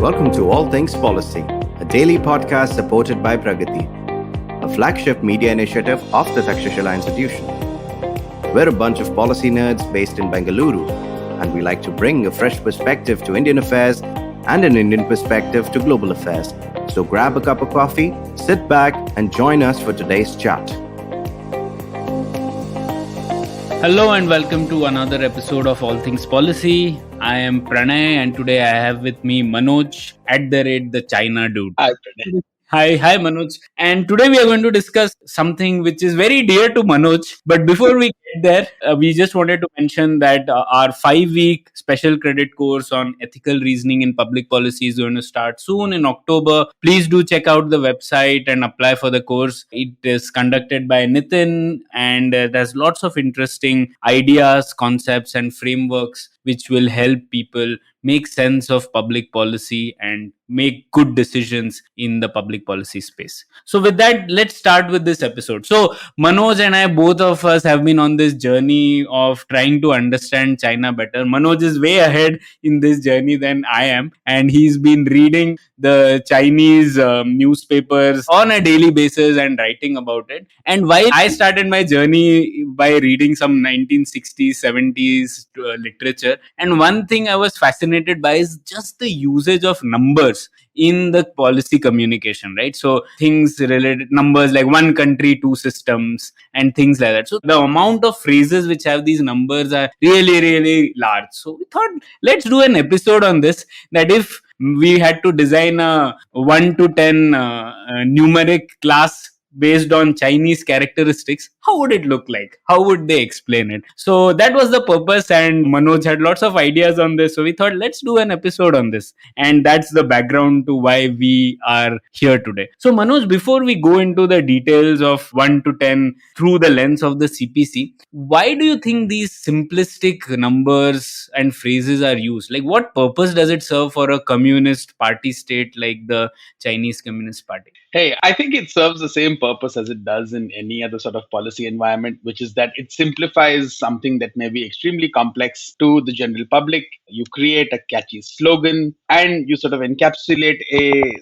welcome to All Things Policy, a daily podcast supported by Pragati, a flagship media initiative of the Takshashila Institution. We're a bunch of policy nerds based in Bengaluru, and we like to bring a fresh perspective to Indian affairs and an Indian perspective to global affairs. So grab a cup of coffee, sit back, and join us for today's chat. Hello and welcome to another episode of All Things Policy. I am Pranay and today I have with me Manoj @ the China Dude. Hi, Pranay. Hi Manoj. And today we are going to discuss something which is very dear to Manoj. But before we get there, we just wanted to mention that our 5-week special credit course on ethical reasoning in public policy is going to start soon in October. Please do check out the website and apply for the course. It is conducted by Nitin and there's lots of interesting ideas, concepts and frameworks which will help people make sense of public policy and make good decisions in the public policy space. So with that, let's start with this episode. So Manoj and I, both of us have been on this journey of trying to understand China better. Manoj is way ahead in this journey than I am, and he's been reading the Chinese newspapers on a daily basis and writing about it. And while I started my journey by reading some 1960s, 70s literature, and one thing I was fascinated by is just the usage of numbers in the policy communication, right? So things related numbers like one country, two systems and things like that. So the amount of phrases which have these numbers are really, really large. So we thought, let's do an episode on this, that if we had to design a 1 to 10 numeric class based on Chinese characteristics, how would it look like? How would they explain it? So that was the purpose, and Manoj had lots of ideas on this. So we thought, let's do an episode on this. And that's the background to why we are here today. So Manoj, before we go into the details of 1 to 10 through the lens of the CPC, why do you think these simplistic numbers and phrases are used? Like, what purpose does it serve for a communist party state like the Chinese Communist Party? Hey, I think it serves the same purpose as it does in any other sort of policy environment, which is that it simplifies something that may be extremely complex to the general public. You create a catchy slogan and you sort of encapsulate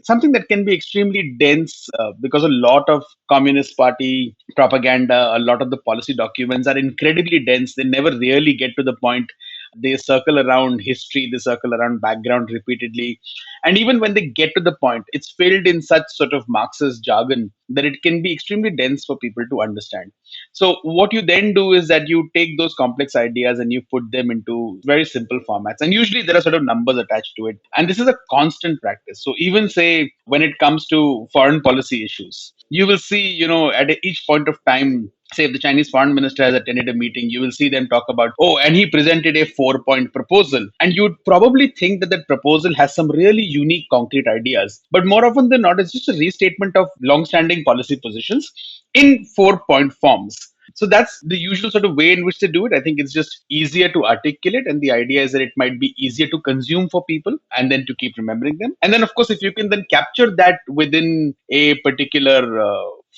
something that can be extremely dense because a lot of Communist Party propaganda, a lot of the policy documents are incredibly dense. They never really get to the point. They circle around history, they circle around background repeatedly. And even when they get to the point, it's filled in such sort of Marxist jargon that it can be extremely dense for people to understand. So what you then do is that you take those complex ideas and you put them into very simple formats. And usually there are sort of numbers attached to it. And this is a constant practice. So even say when it comes to foreign policy issues, you will see, at each point of time, say if the Chinese foreign minister has attended a meeting, you will see them talk about, and he presented a 4-point proposal. And you'd probably think that that proposal has some really unique, concrete ideas. But more often than not, it's just a restatement of long-standing policy positions in 4-point forms. So that's the usual sort of way in which they do it. I think it's just easier to articulate. And the idea is that it might be easier to consume for people and then to keep remembering them. And then, of course, if you can then capture that within a particular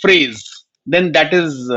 phrase, then that is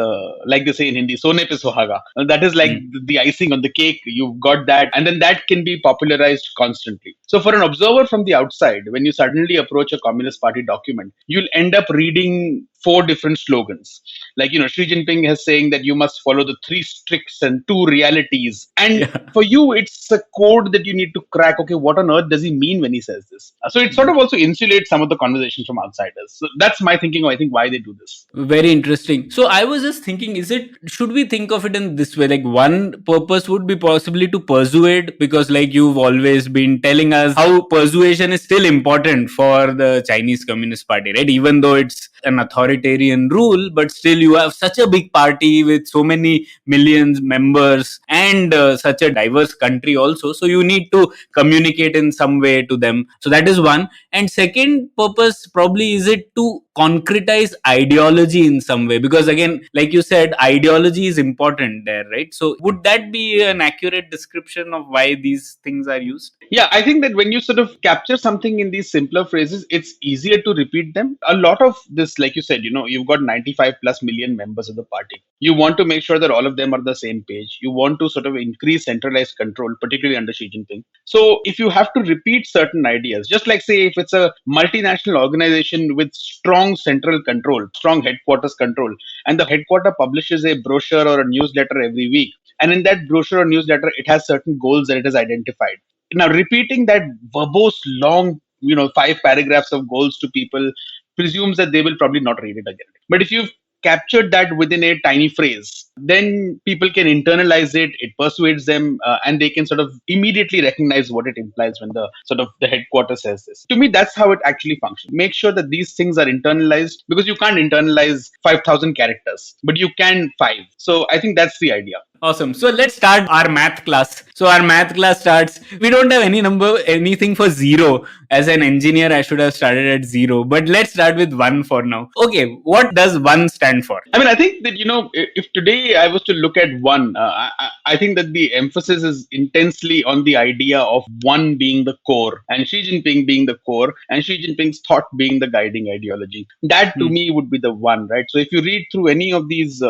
like they say in Hindi, "Sone pe suhaga." That is like the icing on the cake. You've got that, and then that can be popularized constantly. So for an observer from the outside, when you suddenly approach a Communist Party document, you'll end up reading 4 different slogans. Like, Xi Jinping is saying that you must follow the 3 stricts and 2 realities. And for you, it's a code that you need to crack. Okay, what on earth does he mean when he says this? So it sort of also insulates some of the conversation from outsiders. So that's my thinking, I think, why they do this. Very interesting. So I was just thinking, should we think of it in this way? Like, one purpose would be possibly to persuade, because like you've always been telling us how persuasion is still important for the Chinese Communist Party, right? Even though it's an authoritarian rule, but still you have such a big party with so many millions members and such a diverse country also. So you need to communicate in some way to them. So that is one. And second purpose probably is it to concretize ideology in some way? Because again, like you said, ideology is important there, right? So would that be an accurate description of why these things are used? Yeah, I think that when you sort of capture something in these simpler phrases, it's easier to repeat them. A lot of this, like you said, you've got 95 plus million members of the party. You want to make sure that all of them are on the same page. You want to sort of increase centralized control, particularly under Xi Jinping. So if you have to repeat certain ideas, just like say if it's a multinational organization with strong central control, strong headquarters control, and the headquarter publishes a brochure or a newsletter every week, and in that brochure or newsletter, it has certain goals that it has identified. Now, repeating that verbose, long, 5 paragraphs of goals to people presumes that they will probably not read it again. But if you've captured that within a tiny phrase, then people can internalize it. It persuades them, and they can sort of immediately recognize what it implies when the headquarters says this. To me, that's how it actually functions. Make sure that these things are internalized, because you can't internalize 5,000 characters, but you can 5. So I think that's the idea. Awesome. So let's start our math class. So our math class starts, we don't have anything for 0. As an engineer, I should have started at 0, but let's start with 1 for now. Okay, what does 1 stand for? I mean, I think that, if today I was to look at 1, I think that the emphasis is intensely on the idea of 1 being the core and Xi Jinping being the core and Xi Jinping's thought being the guiding ideology. That to me would be the 1, right? So if you read through any of these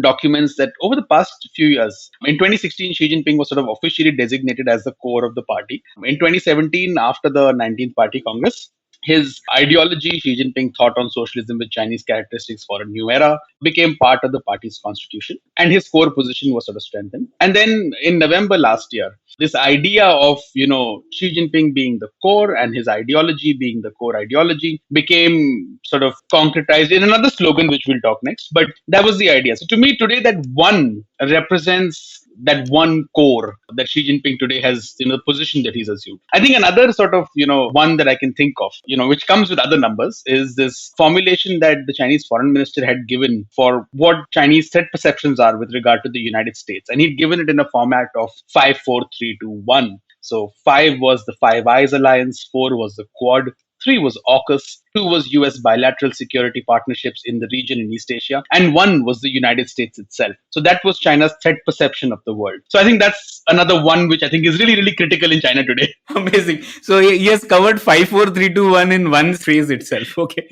documents that over the past few years, in 2016, Xi Jinping was sort of officially designated as the core of the party. In 2017, after the 19th Party Congress, his ideology, Xi Jinping thought on socialism with Chinese characteristics for a new era, became part of the party's constitution, and his core position was sort of strengthened. And then in November last year, this idea of Xi Jinping being the core and his ideology being the core ideology became sort of concretized in another slogan, which we'll talk next. But that was the idea. So to me today, that 1 represents that 1 core that Xi Jinping today has, the position that he's assumed. I think another sort of, 1 that I can think of, which comes with other numbers, is this formulation that the Chinese foreign minister had given for what Chinese threat perceptions are with regard to the United States. And he'd given it in a format of 5, 4, 3, 2, 1. So 5 was the Five Eyes Alliance, 4 was the Quad, 3 was AUKUS, 2 was US bilateral security partnerships in the region in East Asia, and 1 was the United States itself. So that was China's threat perception of the world. So I think that's another 1 which I think is really, really critical in China today. Amazing. So he has covered 5, 4, 3, 2, 1 in one phrase itself. Okay.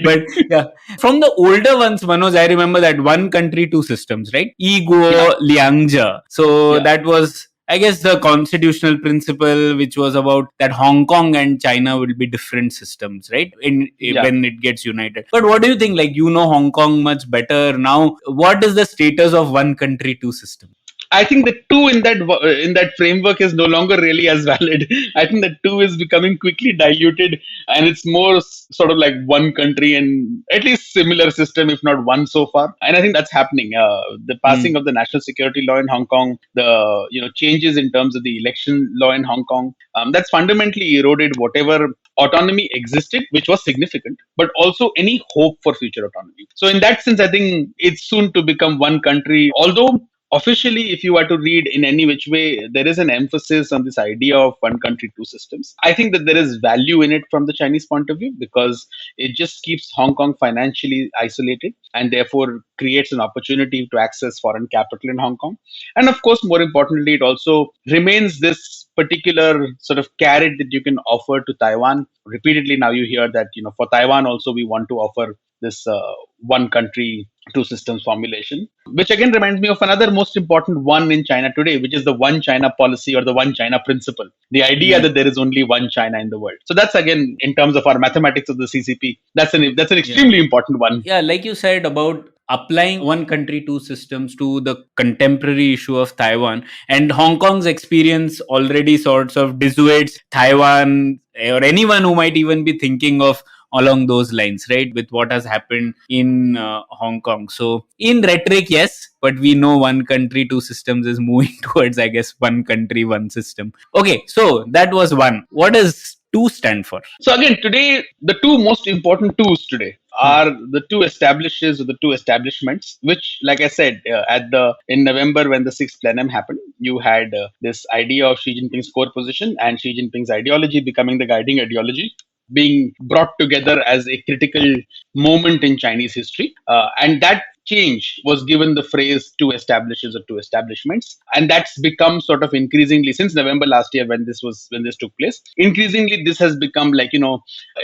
But yeah, from the older ones, Manoj, I remember that 1 country, 2 systems, right? Guo Liangzhe. So that was, I guess, the constitutional principle, which was about that Hong Kong and China will be different systems, right? When it gets united. But what do you think? Like, Hong Kong much better now. What is the status of 1 country, 2 systems? I think the 2 in that framework is no longer really as valid. I think the 2 is becoming quickly diluted, and it's more sort of like 1 country and at least similar system, if not 1 so far. And I think that's happening. The passing of the national security law in Hong Kong, the changes in terms of the election law in Hong Kong, that's fundamentally eroded whatever autonomy existed, which was significant, but also any hope for future autonomy. So in that sense, I think it's soon to become 1 country, although officially, if you were to read in any which way, there is an emphasis on this idea of 1 country, 2 systems. I think that there is value in it from the Chinese point of view, because it just keeps Hong Kong financially isolated and therefore creates an opportunity to access foreign capital in Hong Kong. And of course, more importantly, it also remains this particular sort of carrot that you can offer to Taiwan. Repeatedly now you hear that, for Taiwan also we want to offer this 1 country, 2 systems formulation, which again reminds me of another most important 1 in China today, which is the 1 China policy or the 1 China principle. The idea that there is only 1 China in the world. So that's again, in terms of our mathematics of the CCP, that's an extremely important 1. Yeah, like you said about applying 1 country, 2 systems to the contemporary issue of Taiwan, and Hong Kong's experience already sorts of dissuades Taiwan or anyone who might even be thinking of along those lines, right? With what has happened in Hong Kong. So in rhetoric, yes, but we know 1 country, 2 systems is moving towards, I guess, 1 country, 1 system. Okay, so that was 1. What does 2 stand for? So again, today, the 2 most important 2s today are the 2 establishes or the 2 establishments, which, like I said, in November when the Sixth Plenum happened, you had this idea of Xi Jinping's core position and Xi Jinping's ideology becoming the guiding ideology. being brought together as a critical moment in Chinese history. And that change was given the phrase two establishes or two establishments. And that's become sort of increasingly since November last year when this took place. Increasingly, this has become like,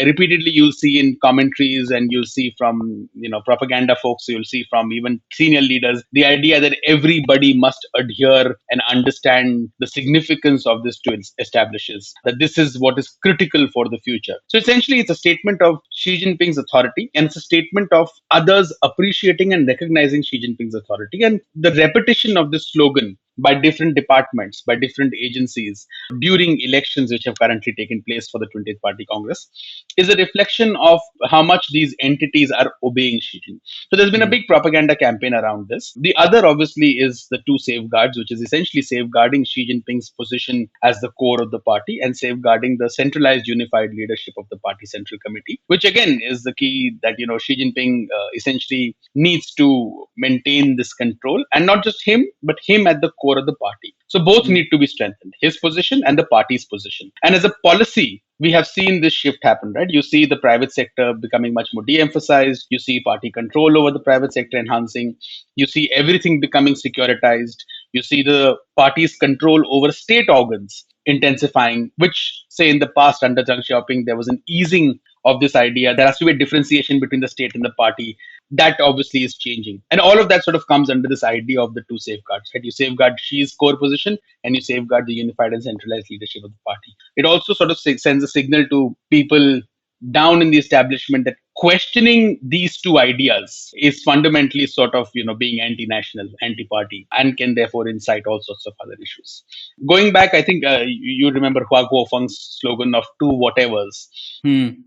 repeatedly you'll see in commentaries and you'll see from, propaganda folks, you'll see from even senior leaders, the idea that everybody must adhere and understand the significance of this two establishes, that this is what is critical for the future. So essentially, it's a statement of Xi Jinping's authority, and it's a statement of others appreciating and recognizing Xi Jinping's authority. And the repetition of this slogan by different departments, by different agencies during elections which have currently taken place for the 20th Party Congress is a reflection of how much these entities are obeying Xi Jinping. So there's been a big propaganda campaign around this. The other, obviously, is the two safeguards, which is essentially safeguarding Xi Jinping's position as the core of the party and safeguarding the centralized unified leadership of the party central committee, which again is the key that, Xi Jinping essentially needs to maintain this control, and not just him, but him at the core of the party. So both need to be strengthened, his position and the party's position. And as a policy, we have seen this shift happen, right? You see the private sector becoming much more de-emphasized. You see party control over the private sector enhancing. You see everything becoming securitized. You see the party's control over state organs intensifying, which, say, in the past under Deng Xiaoping, there was an easing of this idea. There has to be a differentiation between the state and the party. That obviously is changing. And all of that sort of comes under this idea of the two safeguards, right? You safeguard Xi's core position and you safeguard the unified and centralized leadership of the party. It also sort of sends a signal to people down in the establishment that questioning these two ideas is fundamentally sort of, being anti-national, anti-party, and can therefore incite all sorts of other issues. Going back, I think you remember Hua Guofeng's slogan of two whatevers,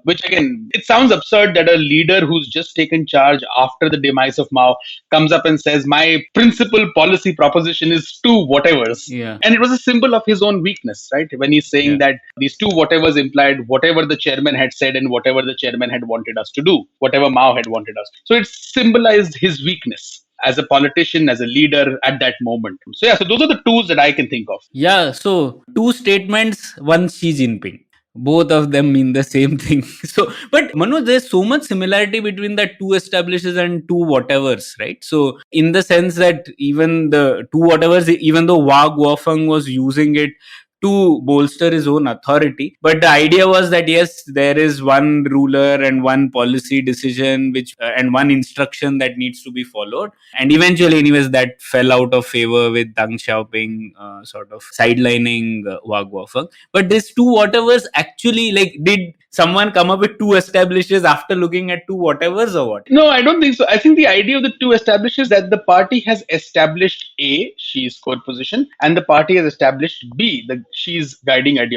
which again, it sounds absurd that a leader who's just taken charge after the demise of Mao comes up and says, my principal policy proposition is two whatevers. Yeah. And it was a symbol of his own weakness, right? When he's saying that these two whatevers implied whatever the chairman had said and whatever the chairman had wanted us to do, whatever Mao had wanted us. So it symbolized his weakness as a politician, as a leader at that moment. So those are the tools that I can think of. Yeah, so two statements, one Xi Jinping. Both of them mean the same thing. So, but Manoj, there's so much similarity between the two establishes and two whatevers, right? So, in the sense that even the two whatevers, even though Hua Guofeng was using it to bolster his own authority, but the idea was that yes, there is one ruler and one policy decision which and one instruction that needs to be followed. And eventually, anyways, that fell out of favor with Deng Xiaoping sort of sidelining Hua Guofeng. But these two whatevers actually, like, did someone come up with two establishes after looking at two whatevers or what? No, I don't think so. I think the idea of the two establishes that the party has established A, Xi's core position, and the party has established B, Xi's ideology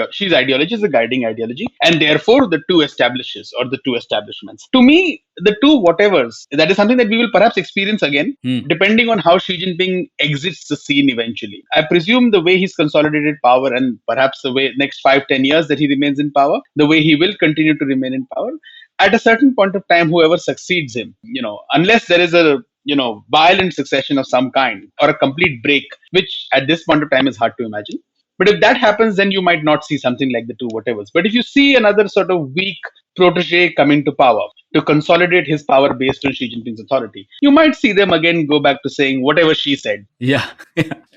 is the guiding ideology, and therefore the two establishes or the two establishments. To me, the two whatevers, that is something that we will perhaps experience again, depending on how Xi Jinping exits the scene eventually. I presume the way he's consolidated power and perhaps the way next 5-10 years that he remains in power, the way he will continue to remain in power, at a certain point of time, whoever succeeds him, unless there is a violent succession of some kind or a complete break, which at this point of time is hard to imagine. But if that happens, then you might not see something like the two whatevers. But if you see another sort of weak protege coming to power to consolidate his power based on Xi Jinping's authority, you might see them again go back to saying whatever she said. Yeah.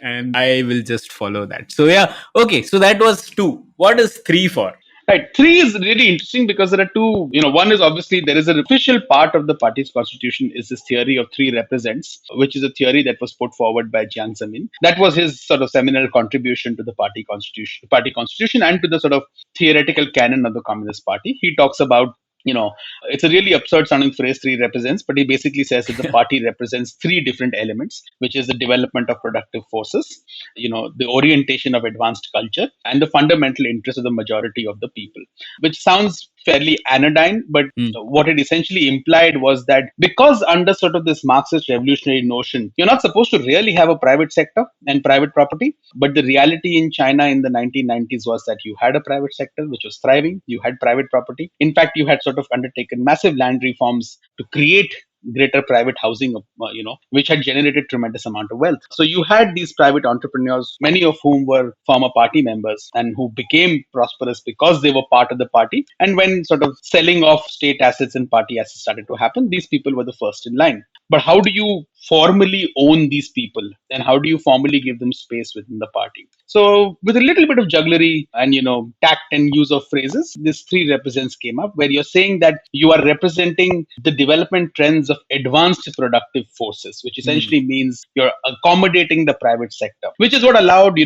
And I will just follow that. So okay. So that was 2. What is 3 for? Right. 3 is really interesting because there are two, one is obviously there is an official part of the party's constitution is this theory of 3 represents, which is a theory that was put forward by Jiang Zemin. That was his sort of seminal contribution to the party constitution and to the sort of theoretical canon of the Communist Party. He talks about, it's a really absurd sounding phrase, 3 represents, but he basically says that the party represents 3 different elements, which is the development of productive forces, the orientation of advanced culture, and the fundamental interest of the majority of the people, which sounds fairly anodyne, but what it essentially implied was that because under sort of this Marxist revolutionary notion, you're not supposed to really have a private sector and private property, but the reality in China in the 1990s was that you had a private sector which was thriving, you had private property. In fact, you had sort of undertaken massive land reforms to create greater private housing, which had generated tremendous amount of wealth. So you had these private entrepreneurs, many of whom were former party members and who became prosperous because they were part of the party. And when sort of selling off state assets and party assets started to happen, these people were the first in line. But how do you formally own these people, and how do you formally give them space within the party? So with a little bit of jugglery and tact and use of phrases, this three represents came up, where you're saying that you are representing the development trends of advanced productive forces, which essentially means you're accommodating the private sector, which is what allowed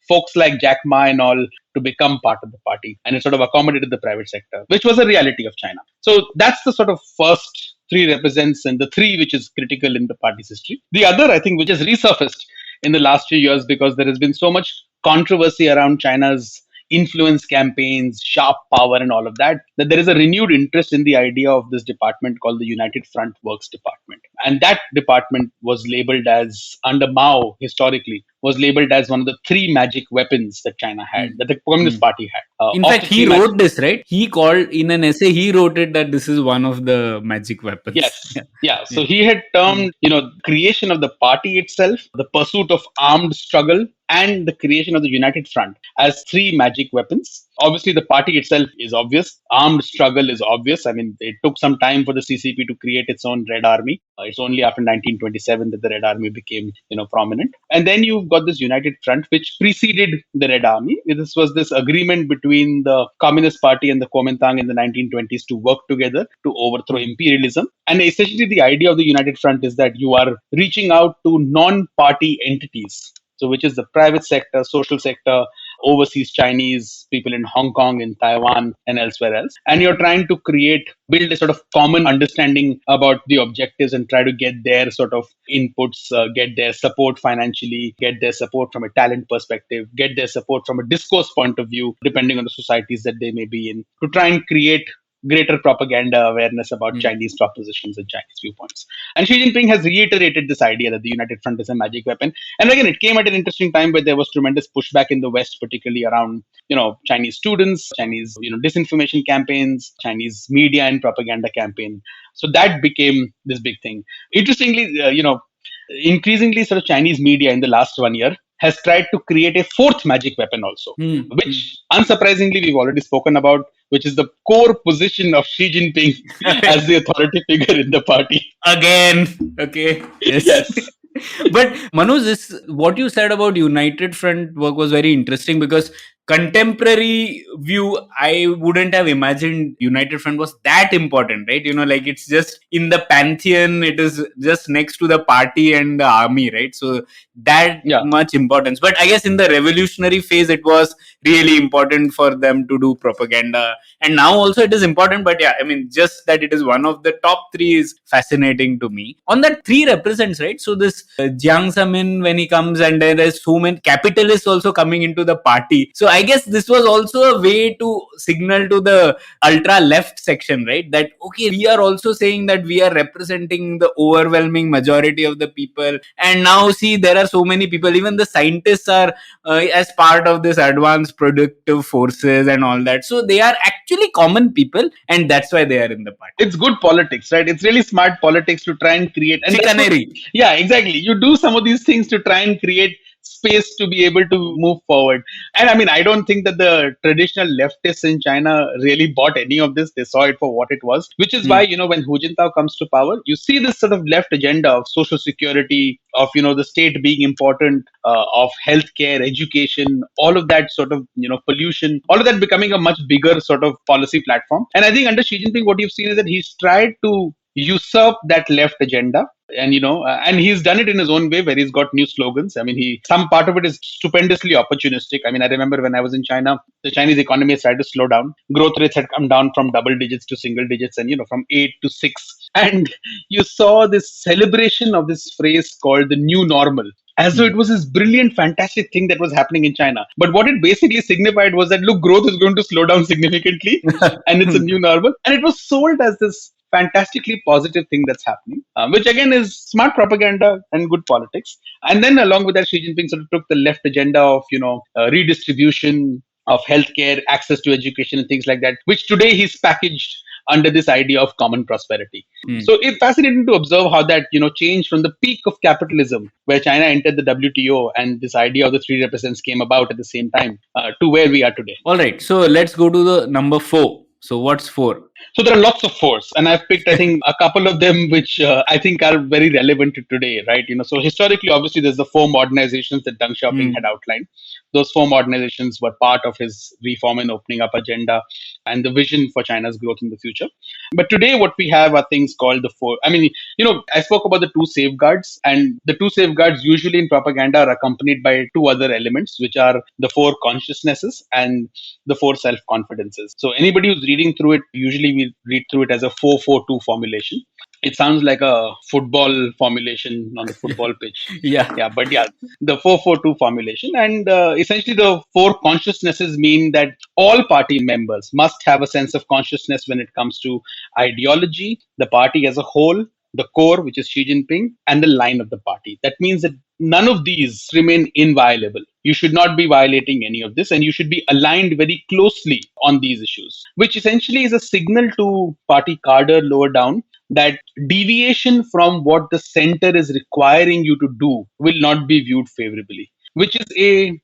folks like Jack Ma and all to become part of the party, and it sort of accommodated the private sector, which was a reality of China. So that's the sort of first three represents, and the three which is critical in the party's history. The other, I think, which has resurfaced in the last few years because there has been so much controversy around China's influence campaigns, sharp power, and all of that, that there is a renewed interest in the idea of this department called the United Front Works Department. And that department was labeled as, under Mao historically, was labeled as one of the three magic weapons that China had, that the Communist Party had. In fact, he wrote this, right? He called in an essay, he wrote it that this is one of the magic weapons. Yes. Yeah. So he had termed, creation of the party itself, the pursuit of armed struggle, and the creation of the United Front as three magic weapons. Obviously, the party itself is obvious. Armed struggle is obvious. I mean, it took some time for the CCP to create its own Red Army. It's only after 1927 that the Red Army became, prominent. And then you've got this United Front, which preceded the Red Army. This was this agreement between the Communist Party and the Kuomintang in the 1920s to work together to overthrow imperialism. And essentially, the idea of the United Front is that you are reaching out to non-party entities. So which is the private sector, social sector, overseas Chinese, people in Hong Kong, in Taiwan, and elsewhere else. And you're trying to build a sort of common understanding about the objectives and try to get their sort of inputs, get their support financially, get their support from a talent perspective, get their support from a discourse point of view, depending on the societies that they may be in, to try and create greater propaganda awareness about Chinese propositions and Chinese viewpoints. And Xi Jinping has reiterated this idea that the United Front is a magic weapon. And again, it came at an interesting time where there was tremendous pushback in the West, particularly around, Chinese students, Chinese, disinformation campaigns, Chinese media and propaganda campaign. So that became this big thing. Interestingly, increasingly sort of Chinese media in the last 1 year has tried to create a fourth magic weapon also, which unsurprisingly we've already spoken about, which is the core position of Xi Jinping as the authority figure in the party. Again, okay. Yes. But Manoj, what you said about United Front work was very interesting because contemporary view, I wouldn't have imagined United Front was that important, right? It's just in the pantheon, it is just next to the party and the army, right? So that much importance. But I guess in the revolutionary phase, it was really important for them to do propaganda. And now also it is important, but just that it is one of the top three is fascinating to me. On that three represents, right? So this Jiang Zemin, when he comes, and there is so many capitalists also coming into the party. So I guess this was also a way to signal to the ultra left section, right? That, okay, we are also saying that we are representing the overwhelming majority of the people. And now see, there are so many people, even the scientists are as part of this advanced productive forces and all that. So they are actually common people, and that's why they are in the party. It's good politics, right? It's really smart politics to try and create. And chicanery. Yeah, exactly. You do some of these things to try and create space to be able to move forward. And I don't think that the traditional leftists in China really bought any of this. They saw it for what it was, which is why, when Hu Jintao comes to power, you see this sort of left agenda of social security, of, the state being important, of healthcare, education, all of that sort of, pollution, all of that becoming a much bigger sort of policy platform. And I think under Xi Jinping, what you've seen is that he's tried to usurp that left agenda. And, and he's done it in his own way, where he's got new slogans. Some part of it is stupendously opportunistic. I remember when I was in China, the Chinese economy has started to slow down. Growth rates had come down from double digits to single digits and, from 8 to 6. And you saw this celebration of this phrase called the new normal, as though it was this brilliant, fantastic thing that was happening in China. But what it basically signified was that, look, growth is going to slow down significantly and it's a new normal. And it was sold as this fantastically positive thing that's happening, which again is smart propaganda and good politics. And then along with that, Xi Jinping sort of took the left agenda of, redistribution of healthcare, access to education and things like that, which today he's packaged under this idea of common prosperity. Hmm. So it's fascinating to observe how that changed from the peak of capitalism, where China entered the WTO and this idea of the three represents came about at the same time, to where we are today. All right. So let's go to the number 4. So what's 4? So there are lots of fours, and I've picked, I think, a couple of them which I think are very relevant to today, right? So historically, obviously, there's the four modernizations that Deng Xiaoping had outlined. Those four modernizations were part of his reform and opening up agenda and the vision for China's growth in the future. But today, what we have are things called the four. I mean, I spoke about the two safeguards, and the two safeguards usually in propaganda are accompanied by two other elements, which are the four consciousnesses and the four self confidences. So anybody who's reading through it, usually we read through it as a 4-4-2 formulation. It sounds like a football formulation on the football pitch. Yeah. But the 4-4-2 formulation. And essentially, the four consciousnesses mean that all party members must have a sense of consciousness when it comes to ideology, the party as a whole, the core, which is Xi Jinping, and the line of the party. That means that none of these remain inviolable. You should not be violating any of this, and you should be aligned very closely on these issues, which essentially is a signal to party cadre lower down that deviation from what the center is requiring you to do will not be viewed favorably, which is a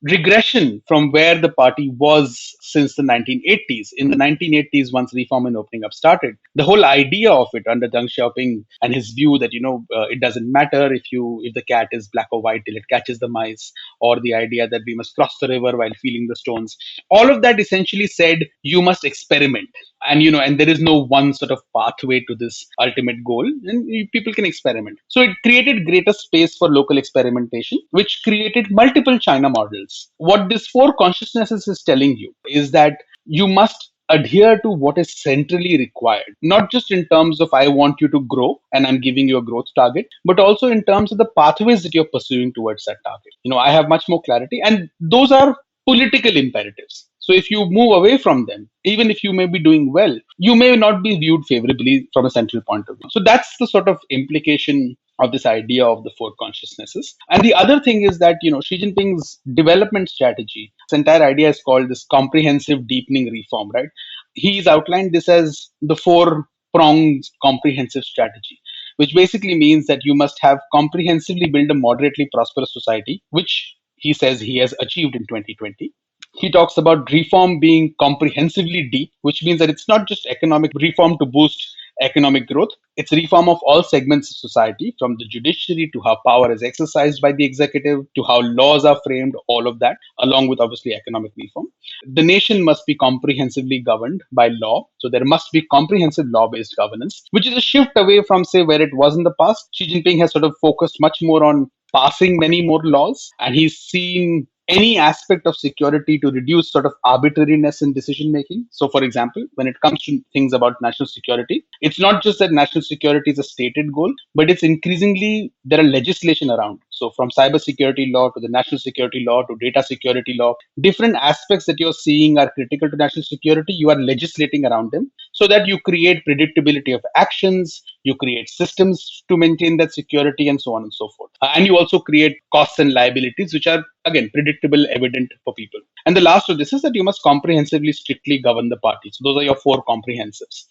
regression from where the party was since the 1980s. In the 1980s, once reform and opening up started, the whole idea of it under Deng Xiaoping and his view that it doesn't matter if the cat is black or white till it catches the mice, or the idea that we must cross the river while feeling the stones. All of that essentially said you must experiment, and there is no one sort of pathway to this ultimate goal, and people can experiment. So it created greater space for local experimentation, which created multiple China models. What this four consciousnesses is telling you is that you must adhere to what is centrally required, not just in terms of I want you to grow and I'm giving you a growth target, but also in terms of the pathways that you're pursuing towards that target. I have much more clarity, and those are political imperatives. So if you move away from them, even if you may be doing well, you may not be viewed favorably from a central point of view. So that's the sort of implication of this idea of the four consciousnesses. And the other thing is that, Xi Jinping's development strategy, this entire idea is called this comprehensive deepening reform, right? He's outlined this as the four pronged comprehensive strategy, which basically means that you must have comprehensively build a moderately prosperous society, which he says he has achieved in 2020. He talks about reform being comprehensively deep, which means that it's not just economic reform to boost economic growth. It's reform of all segments of society, from the judiciary to how power is exercised by the executive to how laws are framed, all of that, along with obviously economic reform. The nation must be comprehensively governed by law. So there must be comprehensive law-based governance, which is a shift away from, say, where it was in the past. Xi Jinping has sort of focused much more on passing many more laws, and he's seen any aspect of security to reduce sort of arbitrariness in decision making. So, for example, when it comes to things about national security, it's not just that national security is a stated goal, but it's increasingly there are legislation around. So, from cybersecurity law to the national security law to data security law, different aspects that you're seeing are critical to national security, you are legislating around them so that you create predictability of actions, you create systems to maintain that security, and so on and so forth. And you also create costs and liabilities, which are, again, predictable, evident for people. And the last of this is that you must comprehensively, strictly govern the party. So those are your four comprehensives.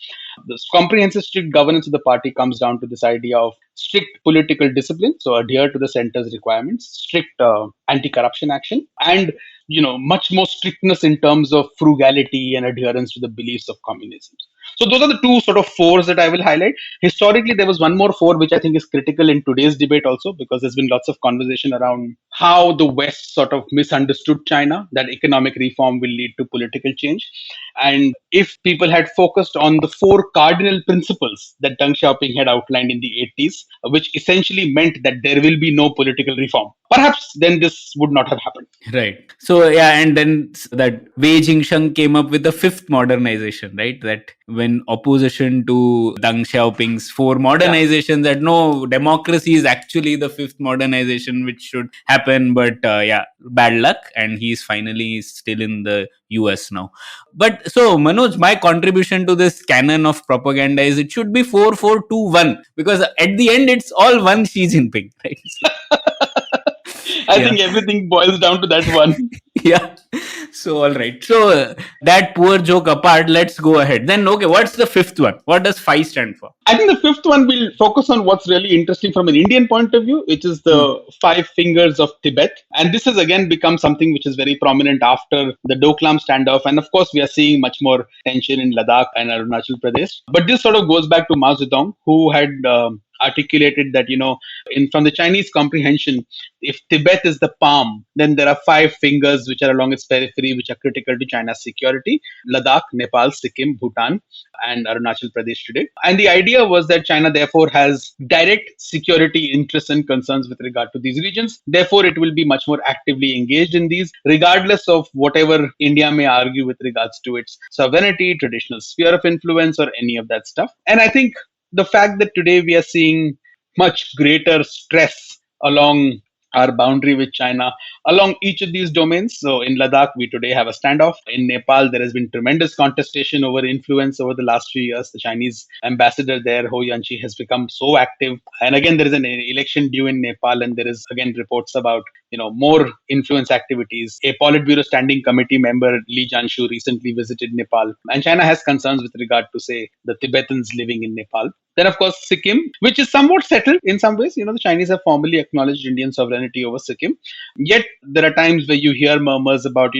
This comprehensive, strict governance of the party comes down to this idea of strict political discipline, so adhere to the center's requirements, strict anti-corruption action, and much more strictness in terms of frugality and adherence to the beliefs of communism. So those are the two sort of fours that I will highlight. Historically, there was one more four which I think is critical in today's debate also, because there's been lots of conversation around how the West sort of misunderstood China, that economic reform will lead to political change. And if people had focused on the four cardinal principles that Deng Xiaoping had outlined in the 80s, which essentially meant that there will be no political reform, perhaps then this would not have happened. Right. So, yeah, and then that Wei Jingsheng came up with the fifth modernization, right? That when opposition to Deng Xiaoping's four modernizations, that no, democracy is actually the fifth modernization which should happen. But bad luck. And he's finally still in the US now. But so, Manoj, my contribution to this canon of propaganda is it should be 4-4-2-1, because at the end, it's all one Xi Jinping, right? I Yeah. think everything boils down to that one. Yeah. So, all right. So, that poor joke apart, let's go ahead. Then, okay, what's the fifth one? What does phi stand for? I think the fifth one will focus on what's really interesting from an Indian point of view, which is Hmm. the five fingers of Tibet. And this has again become something which is very prominent after the Doklam standoff. And of course, we are seeing much more tension in Ladakh and Arunachal Pradesh. But this sort of goes back to Mao Zedong, who had articulated that, in from the Chinese comprehension, if Tibet is the palm, then there are five fingers which are along its periphery, which are critical to China's security: Ladakh, Nepal, Sikkim, Bhutan, and Arunachal Pradesh today. And the idea was that China, therefore, has direct security interests and concerns with regard to these regions. Therefore, it will be much more actively engaged in these, regardless of whatever India may argue with regards to its sovereignty, traditional sphere of influence, or any of that stuff. And I think the fact that today we are seeing much greater stress along our boundary with China along each of these domains. So in Ladakh, we today have a standoff. In Nepal, there has been tremendous contestation over influence over the last few years. The Chinese ambassador there, Ho Yanqi, has become so active. And again, there is an election due in Nepal, and there is again reports about more influence activities. A Politburo Standing Committee member, Li Jianshu, recently visited Nepal, and China has concerns with regard to, say, the Tibetans living in Nepal. Then, of course, Sikkim, which is somewhat settled in some ways. The Chinese have formally acknowledged Indian sovereignty over Sikkim. Yet, there are times where you hear murmurs about,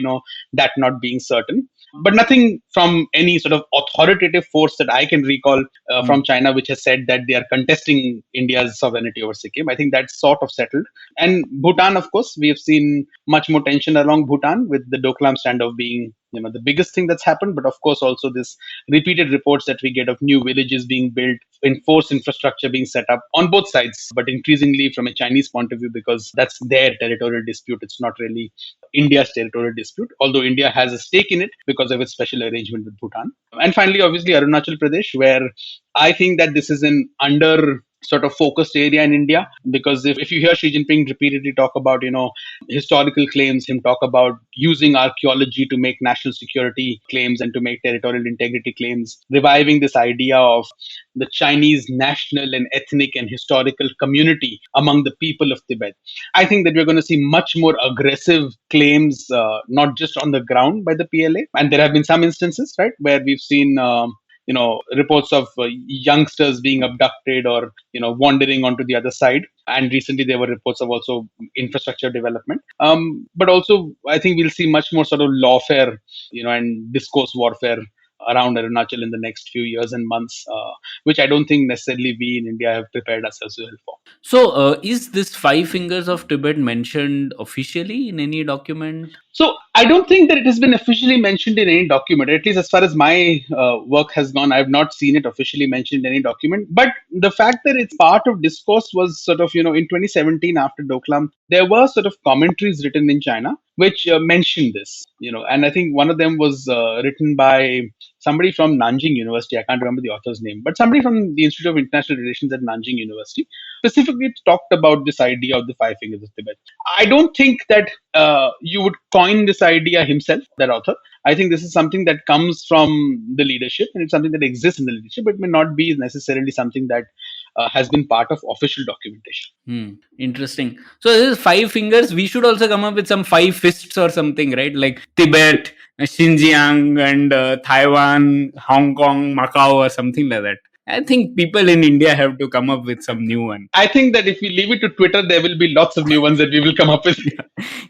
that not being certain. But nothing from any sort of authoritative force that I can recall from China, which has said that they are contesting India's sovereignty over Sikkim. I think that's sort of settled. And Bhutan, of course, we have seen much more tension along Bhutan, with the Doklam standoff being the biggest thing that's happened. But of course, also this repeated reports that we get of new villages being built, enforced infrastructure being set up on both sides, but increasingly from a Chinese point of view, because that's their territorial dispute. It's not really India's territorial dispute, although India has a stake in it because of its special arrangement with Bhutan. And finally, obviously, Arunachal Pradesh, where I think that this is an under sort of focused area in India, because if you hear Xi Jinping repeatedly talk about historical claims, him talk about using archaeology to make national security claims and to make territorial integrity claims, reviving this idea of the Chinese national and ethnic and historical community among the people of Tibet, I think that we're going to see much more aggressive claims, not just on the ground by the PLA. And there have been some instances, right, where we've seen reports of youngsters being abducted or wandering onto the other side. And recently there were reports of also infrastructure development. But also I think we'll see much more sort of lawfare, and discourse warfare around Arunachal in the next few years and months, which I don't think necessarily we in India have prepared ourselves well for. So, is this five fingers of Tibet mentioned officially in any document? So I don't think that it has been officially mentioned in any document. At least as far as my work has gone, I have not seen it officially mentioned in any document. But the fact that it's part of discourse was sort of, in 2017 after Doklam, there were sort of commentaries written in China which mentioned this, and I think one of them was written by somebody from Nanjing University. I can't remember the author's name, but somebody from the Institute of International Relations at Nanjing University specifically talked about this idea of the five fingers of Tibet. I don't think that you would coin this idea himself, that author. I think this is something that comes from the leadership, and it's something that exists in the leadership, but it may not be necessarily something that has been part of official documentation. Interesting. So this is five fingers. We should also come up with some five fists or something, right? Like Tibet, Xinjiang, and Taiwan, Hong Kong, Macau, or something like that. I think people in India have to come up with some new one. I think that if we leave it to Twitter, there will be lots of new ones that we will come up with.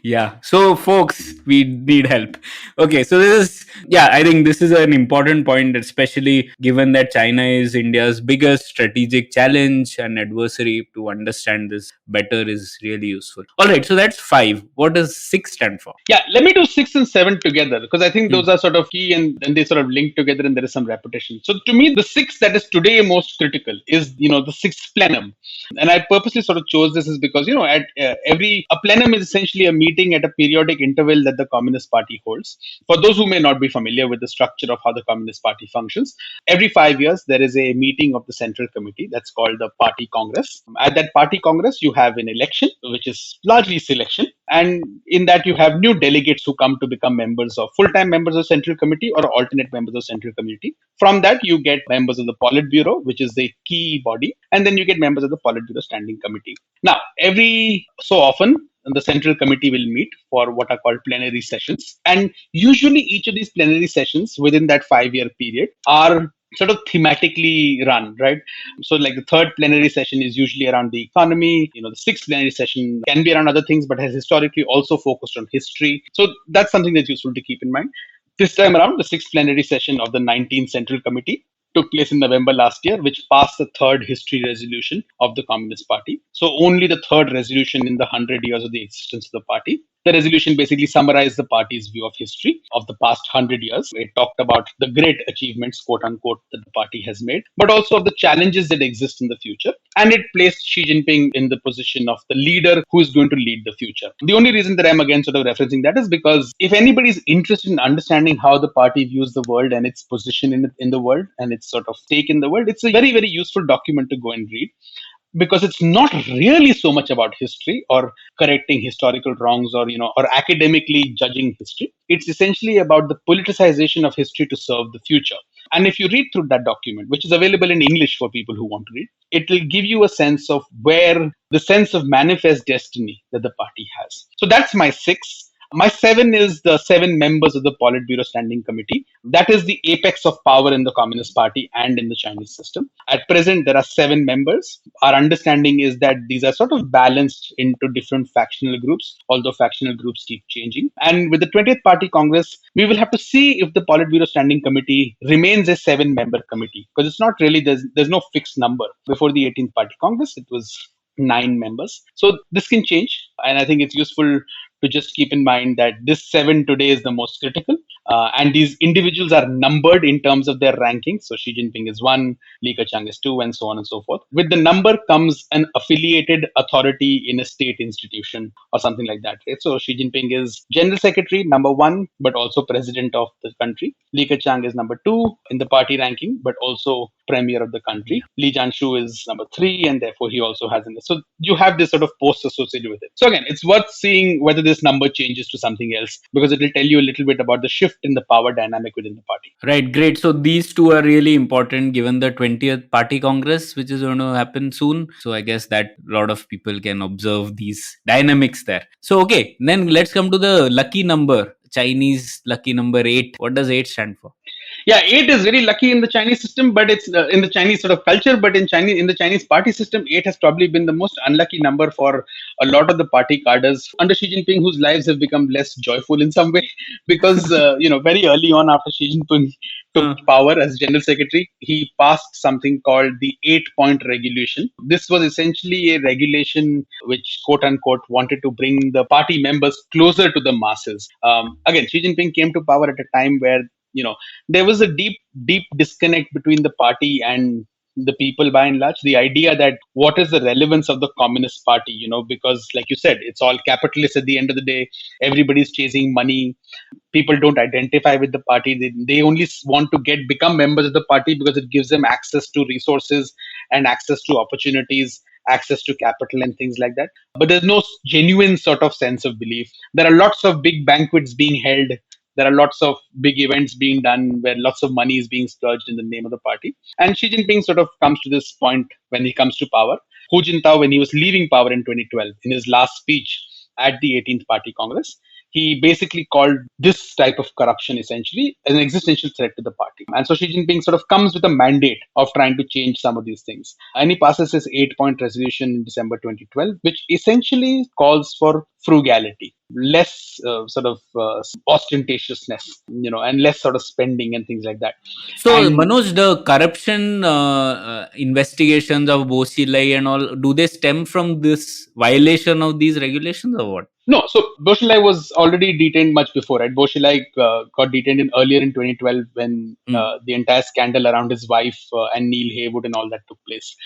Yeah. So, folks, we need help. Okay. So, I think this is an important point, especially given that China is India's biggest strategic challenge and adversary. To understand this better is really useful. All right. So, that's five. What does six stand for? Yeah. Let me do 6 and 7 together, because I think those are sort of key, and they sort of link together, and there is some repetition. So, to me, the 6 that is today most critical is, the Sixth Plenum. And I purposely sort of chose this is because, at a plenum is essentially a meeting at a periodic interval that the Communist Party holds. For those who may not be familiar with the structure of how the Communist Party functions, every 5 years there is a meeting of the Central Committee that's called the Party Congress. At that Party Congress, you have an election, which is largely selection. And in that, you have new delegates who come to become members of full-time members of Central Committee or alternate members of Central Committee. From that, you get members of the Politburo, which is the key body, and then you get members of the Politburo Standing Committee. Now, every so often, the central committee will meet for what are called plenary sessions. And usually each of these plenary sessions within that 5-year period are sort of thematically run, right? So like the third plenary session is usually around the economy. The sixth plenary session can be around other things, but has historically also focused on history. So that's something that's useful to keep in mind. This time around, the sixth plenary session of the 19th Central Committee took place in November last year, which passed the third history resolution of the Communist Party. So only the third resolution in the 100 years of the existence of the party. The resolution basically summarized the party's view of history of the past 100 years. It talked about the great achievements, quote unquote, that the party has made, but also of the challenges that exist in the future. And it placed Xi Jinping in the position of the leader who is going to lead the future. The only reason that I'm again sort of referencing that is because if anybody is interested in understanding how the party views the world and its position in the world and its sort of stake in the world, it's a very, very useful document to go and read, because it's not really so much about history or correcting historical wrongs or academically judging history. It's essentially about the politicization of history to serve the future. And if you read through that document, which is available in English for people who want to read, it will give you a sense of where the sense of manifest destiny that the party has. So that's my 6. My 7 is the 7 members of the Politburo Standing Committee. That is the apex of power in the Communist Party and in the Chinese system. At present, there are 7 members. Our understanding is that these are sort of balanced into different factional groups, although factional groups keep changing. And with the 20th Party Congress, we will have to see if the Politburo Standing Committee remains a 7-member committee, because it's not really, there's no fixed number. Before the 18th Party Congress, it was 9 members. So this can change. And I think it's useful to just keep in mind that this 7 today is the most critical. And these individuals are numbered in terms of their rankings. So Xi Jinping is 1, Li Keqiang is 2, and so on and so forth. With the number comes an affiliated authority in a state institution or something like that. Right? So Xi Jinping is General Secretary, number 1, but also President of the country. Li Keqiang is number 2 in the party ranking, but also Premier of the country. Li Jianshu is number 3, and therefore he also has so you have this sort of post associated with it. So again, it's worth seeing whether this number changes to something else, because it will tell you a little bit about the shift in the power dynamic within the party. Right, great. So these two are really important given the 20th Party Congress, which is going to happen soon. So I guess that a lot of people can observe these dynamics there. So okay, then let's come to the lucky number, Chinese lucky number 8. What does 8 stand for? Yeah, 8 is very lucky in the Chinese system, but it's in the Chinese sort of culture. But in the Chinese party system, 8 has probably been the most unlucky number for a lot of the party cadres under Xi Jinping, whose lives have become less joyful in some way, because very early on after Xi Jinping took power as general secretary, he passed something called the 8-point regulation. This was essentially a regulation which, quote unquote, wanted to bring the party members closer to the masses. Again, Xi Jinping came to power at a time where there was a deep disconnect between the party and the people by and large. The idea that what is the relevance of the Communist Party, because like you said, it's all capitalists at the end of the day. Everybody's chasing money. People don't identify with the party. They only want to become members of the party because it gives them access to resources and access to opportunities, access to capital and things like that. But there's no genuine sort of sense of belief. There are lots of big banquets being held. There are lots of big events being done where lots of money is being splurged in the name of the party. And Xi Jinping sort of comes to this point when he comes to power. Hu Jintao, when he was leaving power in 2012, in his last speech at the 18th Party Congress, he basically called this type of corruption essentially as an existential threat to the party. And so Xi Jinping sort of comes with a mandate of trying to change some of these things. And he passes his 8-point resolution in December 2012, which essentially calls for frugality, less ostentatiousness, and less sort of spending and things like that. So, And Manoj, the corruption investigations of Bo Xilai and all, do they stem from this violation of these regulations or what? No, so Bo Xilai was already detained much before, right? Bo Xilai got detained earlier in 2012 when the entire scandal around his wife and Neil Haywood and all that took place.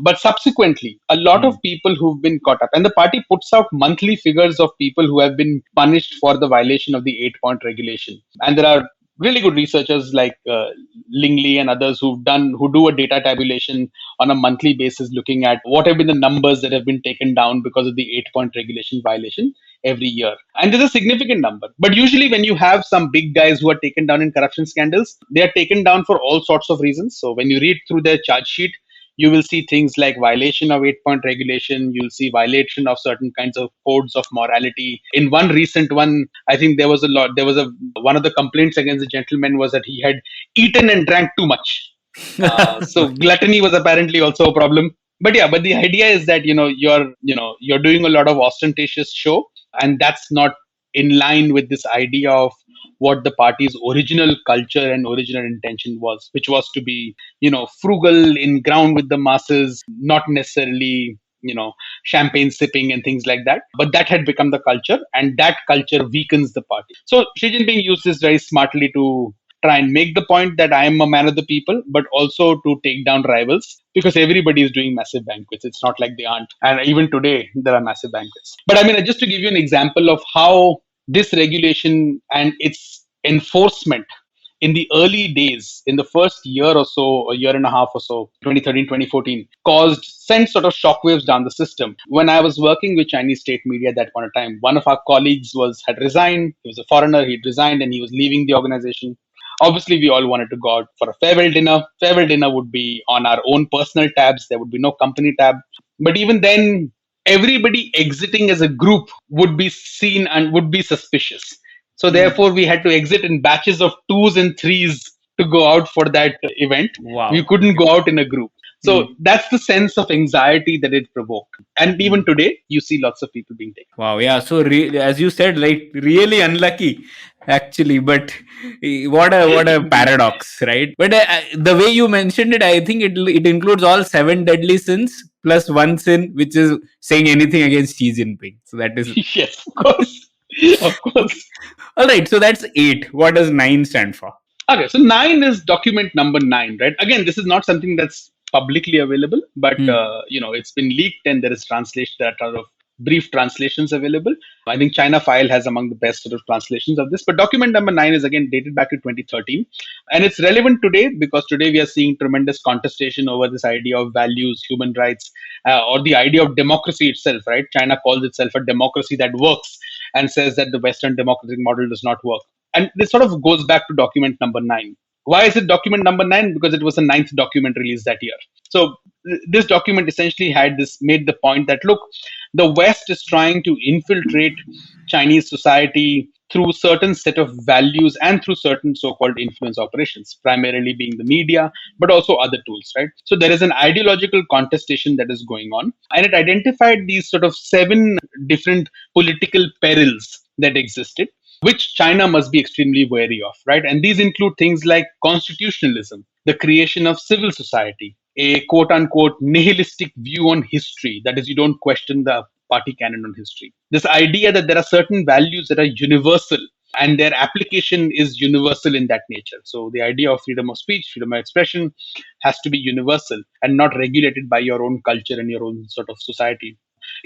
But subsequently, a lot of people who've been caught up, and the party puts out monthly figures of people who have been punished for the violation of the 8-point regulation. And there are really good researchers like Ling Li and others who do a data tabulation on a monthly basis, looking at what have been the numbers that have been taken down because of the 8-point regulation violation every year. And there's a significant number. But usually when you have some big guys who are taken down in corruption scandals, they are taken down for all sorts of reasons. So when you read through their charge sheet, you will see things like violation of 8-point regulation. You'll see violation of certain kinds of codes of morality. In one recent one, I think there was one of the complaints against the gentleman was that he had eaten and drank too much. So gluttony was apparently also a problem. But yeah, but the idea is that you're doing a lot of ostentatious show, and that's not in line with this idea of what the party's original culture and original intention was, which was to be frugal, in ground with the masses, not necessarily champagne sipping and things like that. But that had become the culture, and that culture weakens the party. So Xi Jinping used this very smartly to try and make the point that I am a man of the people, but also to take down rivals, because everybody is doing massive banquets. It's not like they aren't. And even today, there are massive banquets. But I mean, just to give you an example of how this regulation and its enforcement in the early days, in the first year or so, a year and a half or so, 2013, 2014, sent sort of shockwaves down the system. When I was working with Chinese state media at that point of time, one of our colleagues had resigned. He was a foreigner. He'd resigned and he was leaving the organization. Obviously, we all wanted to go out for a farewell dinner. Farewell dinner would be on our own personal tabs. There would be no company tab. But even then, everybody exiting as a group would be seen and would be suspicious. So therefore, we had to exit in batches of 2s and 3s to go out for that event. Wow. We couldn't go out in a group. So that's the sense of anxiety that it provoked. And even today, you see lots of people being taken. Wow, yeah. So as you said, like really unlucky, actually. But what a paradox, right? But the way you mentioned it, I think it includes all 7 deadly sins plus one sin, which is saying anything against Xi Jinping. So that is yes, of course, of course. All right. So that's 8. What does 9 stand for? Okay, so 9 is document number 9, right? Again, this is not something that's publicly available, but it's been leaked and there is translation. There are sort of brief translations available. I think China File has among the best sort of translations of this. But document number 9 is again dated back to 2013, and it's relevant today because today we are seeing tremendous contestation over this idea of values, human rights, or the idea of democracy itself. Right? China calls itself a democracy that works and says that the Western democratic model does not work. And this sort of goes back to document number 9. Why is it document number 9? Because it was the 9th document released that year. So this document essentially made the point that, look, the West is trying to infiltrate Chinese society through certain set of values and through certain so-called influence operations, primarily being the media, but also other tools, right? So there is an ideological contestation that is going on, and it identified these sort of 7 different political perils that existed, which China must be extremely wary of, right? And these include things like constitutionalism, the creation of civil society, a quote unquote nihilistic view on history. That is, you don't question the party canon on history. This idea that there are certain values that are universal and their application is universal in that nature. So the idea of freedom of speech, freedom of expression has to be universal and not regulated by your own culture and your own sort of society.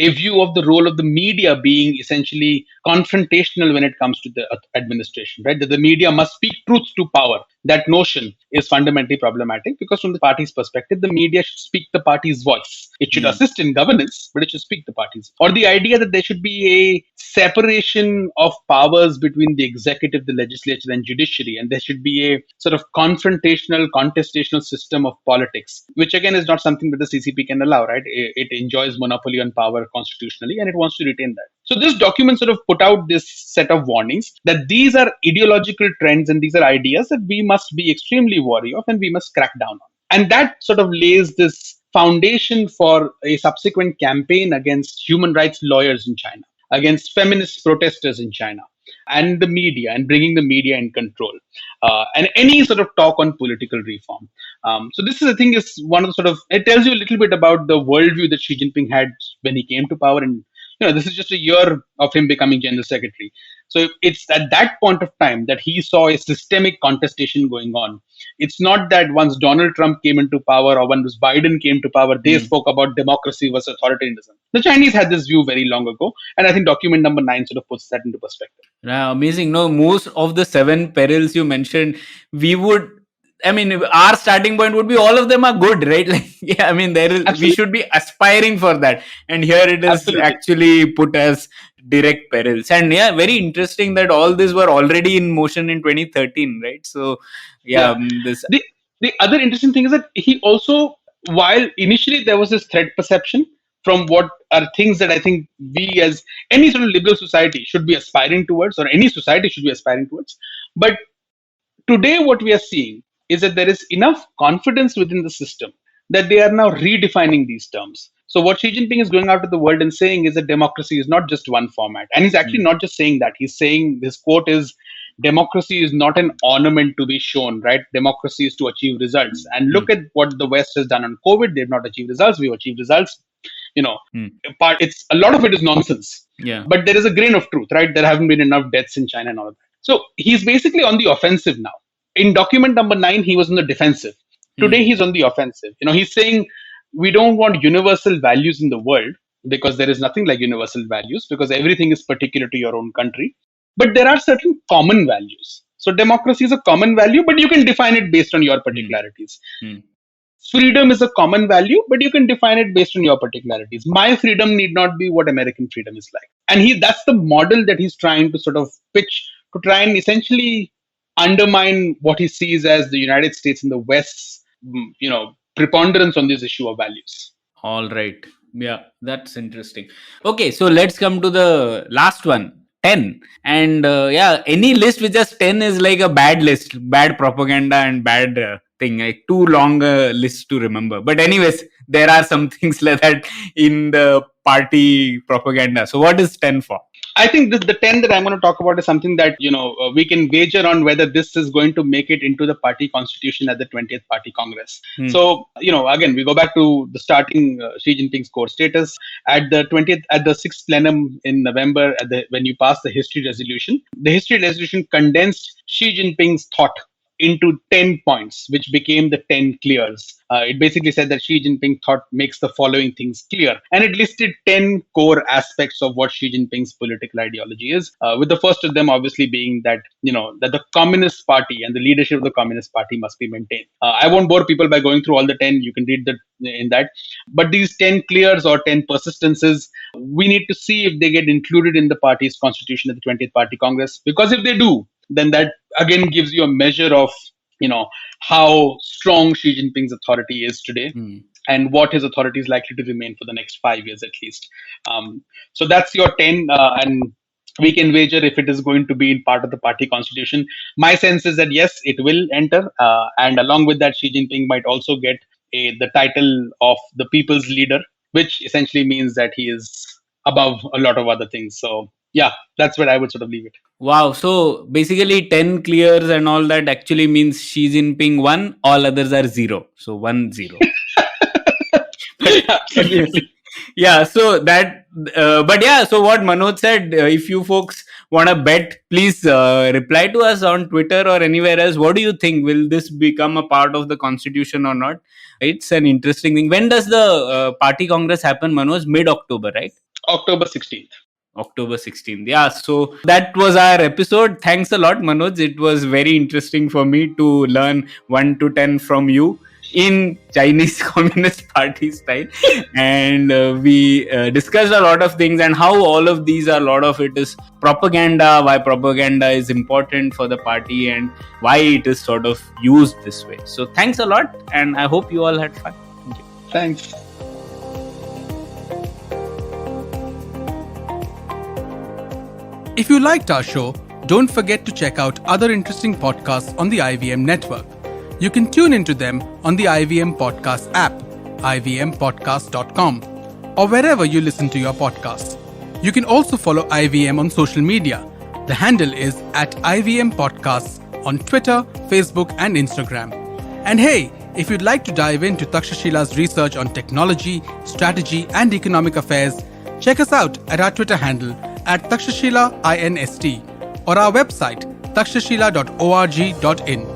A view of the role of the media being essentially confrontational when it comes to the administration, right? That the media must speak truth to power. That notion is fundamentally problematic because from the party's perspective, the media should speak the party's voice. It should assist in governance, but it should speak the party's. Or the idea that there should be a separation of powers between the executive, the legislature, and judiciary, and there should be a sort of confrontational, contestational system of politics, which again is not something that the CCP can allow, right? It enjoys monopoly on power constitutionally, and it wants to retain that. So this document sort of put out this set of warnings that these are ideological trends and these are ideas that we must be extremely wary of and we must crack down on. And that sort of lays this foundation for a subsequent campaign against human rights lawyers in China, against feminist protesters in China, and the media, and bringing the media in control, and any sort of talk on political reform. So this is, I think, is one of the sort of, it tells you a little bit about the worldview that Xi Jinping had when he came to power. And this is just a year of him becoming general secretary. So it's at that point of time that he saw a systemic contestation going on. It's not that once Donald Trump came into power or once Biden came to power, they spoke about democracy versus authoritarianism. The Chinese had this view very long ago. And I think document number 9 sort of puts that into perspective. Yeah, amazing. No, most of the 7 perils you mentioned, our starting point would be all of them are good, right? Like, yeah, we should be aspiring for that. And here it is actually put as direct perils. And yeah, very interesting that all these were already in motion in 2013, right? So, The other interesting thing is that he also while initially there was this threat perception from what are things that I think we as any sort of liberal society should be aspiring towards, or any society should be aspiring towards. But today, what we are seeing is that there is enough confidence within the system that they are now redefining these terms. So, what Xi Jinping is going out to the world and saying is that democracy is not just one format. And he's actually not just saying that. He's saying, his quote is, democracy is not an ornament to be shown, right? Democracy is to achieve results. And look at what the West has done on COVID. They've not achieved results. We've achieved results. It's a lot of it is nonsense. Yeah. But there is a grain of truth, right? There haven't been enough deaths in China and all of that. So he's basically on the offensive now. In document number 9, he was on the defensive. Today, he's on the offensive. He's saying we don't want universal values in the world because there is nothing like universal values because everything is particular to your own country. But there are certain common values. So democracy is a common value, but you can define it based on your particularities. Freedom is a common value, but you can define it based on your particularities. My freedom need not be what American freedom is like. And that's the model that he's trying to sort of pitch to try and essentially undermine what he sees as the United States and the West's, preponderance on this issue of values. All right. Yeah, that's interesting. Okay, so let's come to the last one, 10. And any list with just 10 is like a bad list, bad propaganda and bad thing, like too long a list to remember. But anyways, there are some things like that in the party propaganda. So what is 10 for? I think the 10 that I'm going to talk about is something that, we can wager on whether this is going to make it into the party constitution at the 20th Party Congress. So, again, we go back to the starting Xi Jinping's core status. At the Sixth Plenum in November, when you passed the history resolution condensed Xi Jinping's thought into 10 points, which became the 10 clears. It basically said that Xi Jinping thought makes the following things clear. And it listed 10 core aspects of what Xi Jinping's political ideology is, with the first of them obviously being that, that the Communist Party and the leadership of the Communist Party must be maintained. I won't bore people by going through all the 10. You can read in that. But these 10 clears or 10 persistences, we need to see if they get included in the party's constitution at the 20th Party Congress. Because if they do, then that again gives you a measure of, how strong Xi Jinping's authority is today and what his authority is likely to remain for the next 5 years at least. So that's your 10, and we can wager if it is going to be in part of the party constitution. My sense is that yes, it will enter, and along with that, Xi Jinping might also get the title of the people's leader, which essentially means that he is above a lot of other things. So yeah, that's where I would sort of leave it. Wow. So basically 10 clears and all that actually means Xi Jinping 1, all others are 0. So 1, 0. Yeah. So that, but yeah, so what Manoj said, if you folks want to bet, please reply to us on Twitter or anywhere else. What do you think? Will this become a part of the constitution or not? It's an interesting thing. When does the party congress happen, Manoj? Mid-October, right? October 16th. October 16th. Yeah, so that was our episode. Thanks a lot, Manoj. It was very interesting for me to learn 1 to 10 from you in Chinese Communist Party style. And we discussed a lot of things and how all of these are, a lot of it is propaganda, why propaganda is important for the party and why it is sort of used this way. So thanks a lot, and I hope you all had fun. Thank you. Thanks. If you liked our show, don't forget to check out other interesting podcasts on the IVM network. You can tune into them on the IVM Podcast app, ivmpodcast.com, or wherever you listen to your podcasts. You can also follow IVM on social media. The handle is @IVM Podcasts on Twitter, Facebook, and Instagram. And hey, if you'd like to dive into Takshashila's research on technology, strategy, and economic affairs, check us out at our Twitter handle @Takshashila INST or our website takshashila.org.in.